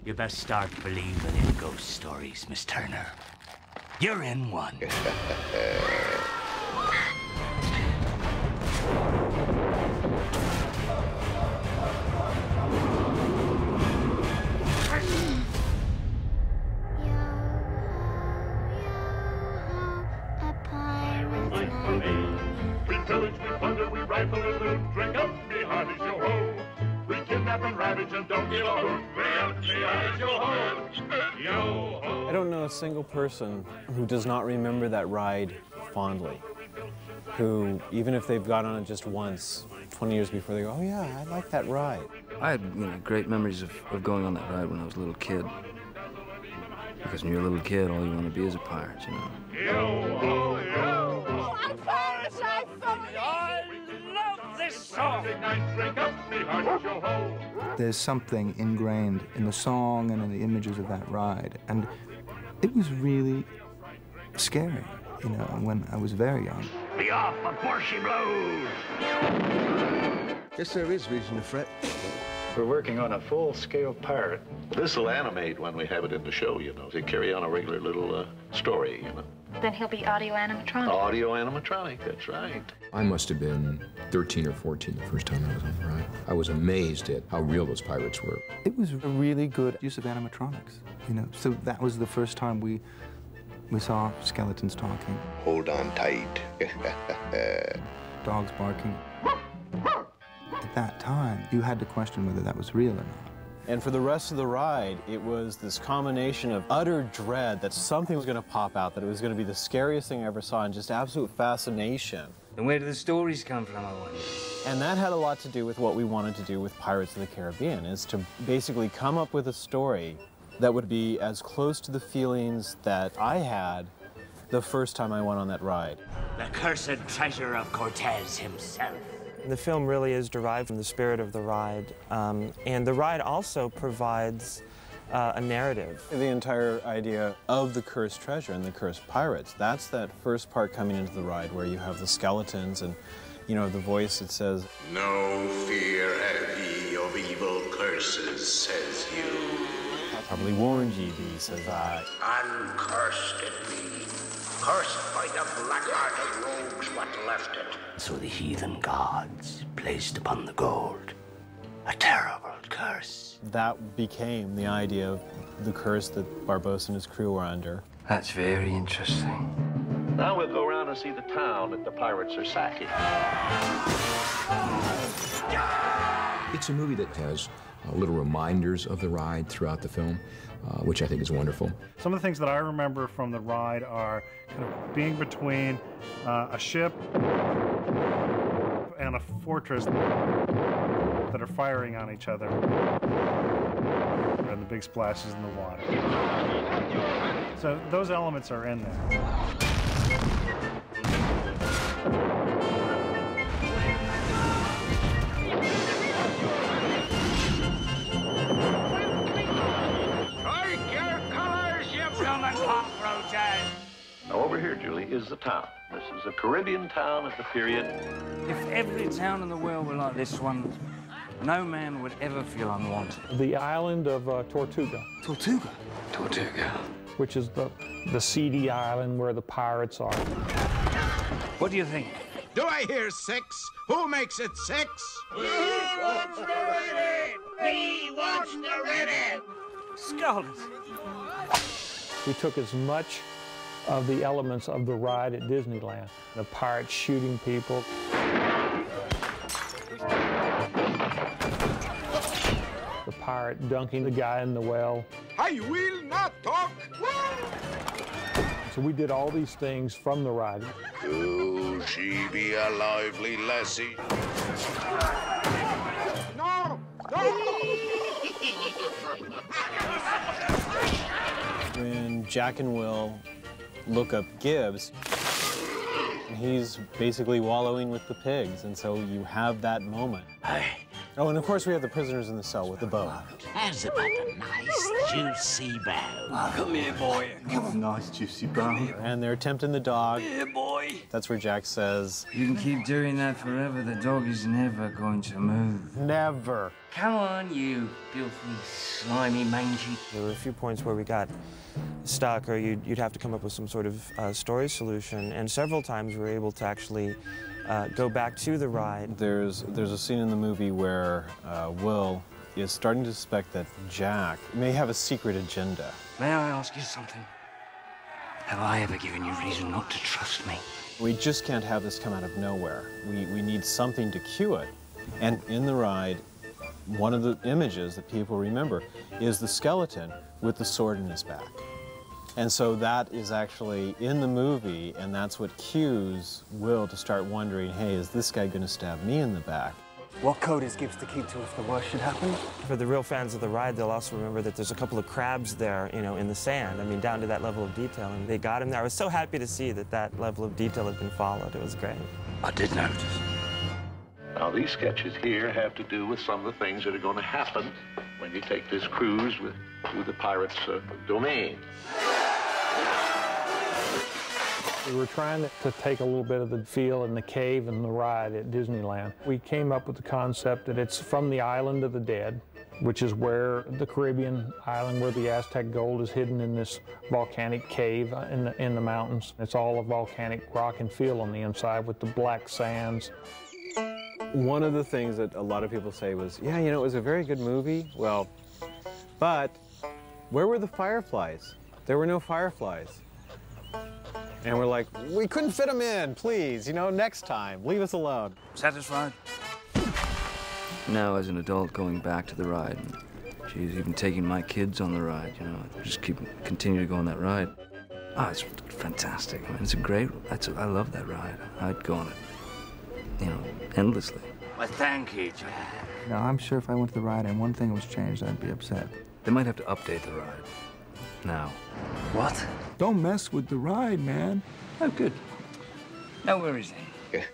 You best start believing in ghost stories, Miss Turner. You're in one. We pillage, we plunder, we rifle and loot. Drink up, me heart is your home. We kidnap and ravage and don't give a hoot. Bring up, me heart is your home. Yo ho. I don't know a single person who does not remember that ride fondly. Who, even if they've gone on it just once, 20 years before, they go, oh yeah, I like that ride. I had great memories of going on that ride when I was a little kid. Because when you're a little kid, all you want to be is a pirate, you know. Yo ho, yo ho. I'm parasite from me. I love this song. Drink up, me heart is your home. There's something ingrained in the song and in the images of that ride. And it was really scary, you know, when I was very young. Be off before she blows. Yes, there is reason to fret. We're working on a full-scale pirate. This'll animate when we have it in the show, you know, to carry on a regular little story, you know. Then he'll be audio animatronic. Audio animatronic, that's right. I must have been 13 or 14 the first time I was on the ride. I was amazed at how real those pirates were. It was a really good use of animatronics, you know. So that was the first time we saw skeletons talking. Hold on tight. Dogs barking. At that time, you had to question whether that was real or not. And for the rest of the ride, it was this combination of utter dread that something was going to pop out, that it was going to be the scariest thing I ever saw, and just absolute fascination. And where do the stories come from, I wonder? And that had a lot to do with what we wanted to do with Pirates of the Caribbean, is to basically come up with a story that would be as close to the feelings that I had the first time I went on that ride. The cursed treasure of Cortez himself. The film really is derived from the spirit of the ride, and the ride also provides a narrative. The entire idea of the cursed treasure and the cursed pirates, that's that first part coming into the ride where you have the skeletons and, you know, the voice that says, No fear have ye of evil curses, says you. I probably warned ye, thee, says I. Uncursed it be, cursed by the black-hearted rogues what left it. So the heathen gods placed upon the gold a terrible curse. That became the idea of the curse that Barbossa and his crew were under. That's very interesting. Now we'll go around and see the town that the pirates are sacking. It's a movie that has little reminders of the ride throughout the film, which I think is wonderful. Some of the things that I remember from the ride are kind of being between a ship and a fortress that are firing on each other, and the big splashes in the water. So those elements are in there. Now over here, Julie, is the town. This is a Caribbean town at the period. If every town in the world were like this one, no man would ever feel unwanted. The island of Tortuga. Tortuga? Tortuga. Which is the seedy island where the pirates are. What do you think? Do I hear 6? Who makes it 6? He wants to read it! He wants to read it! Skulls. We took as much of the elements of the ride at Disneyland. The pirates shooting people. The pirate dunking the guy in the well. I will not talk. So we did all these things from the ride. Do she be a lively lassie? No! No! When Jack and Will look up Gibbs, he's basically wallowing with the pigs, and so you have that moment. Oh, and of course we have the prisoners in the cell with the bow. How's about a nice, juicy bow? Come here, boy. Come on. Nice juicy bow. And they're tempting the dog. Here, boy. That's where Jack says, You can keep doing that forever. The dog is never going to move. never. Come on, you filthy, slimy, mangy. There were a few points where we got stuck, or you'd have to come up with some sort of story solution, and several times we were able to actually go back to the ride. There's a scene in the movie where Will is starting to suspect that Jack may have a secret agenda. May I ask you something? Have I ever given you reason not to trust me? We just can't have this come out of nowhere. We need something to cue it. And in the ride, one of the images that people remember is the skeleton with the sword in his back. And so that is actually in the movie, and that's what cues Will to start wondering, hey, is this guy going to stab me in the back? What code is Gibbs to keep to if the worst should happen? For the real fans of the ride, they'll also remember that there's a couple of crabs there, you know, in the sand. I mean, down to that level of detail, and they got him there. I was so happy to see that that level of detail had been followed. It was great. I did notice. Now, these sketches here have to do with some of the things that are going to happen when you take this cruise through the pirates' domain. We were trying to take a little bit of the feel in the cave and the ride at Disneyland. We came up with the concept that it's from the island of the dead, which is where the Caribbean island where the Aztec gold is hidden in this volcanic cave in the mountains. It's all a volcanic rock and feel on the inside with the black sands. One of the things that a lot of people say was, yeah, you know, it was a very good movie. Well, but where were the fireflies? There were no fireflies. And we're like, we couldn't fit them in, please, you know, next time, leave us alone. Satisfied? Now, as an adult, going back to the ride, and, geez, even taking my kids on the ride, you know, just continue to go on that ride. Oh, it's fantastic. I mean, it's a great, I love that ride. I'd go on it, you know, endlessly. Well, thank you, Jack. Now, I'm sure if I went to the ride and one thing was changed, I'd be upset. They might have to update the ride. Now. What? Don't mess with the ride, man. Oh, good. No worries then.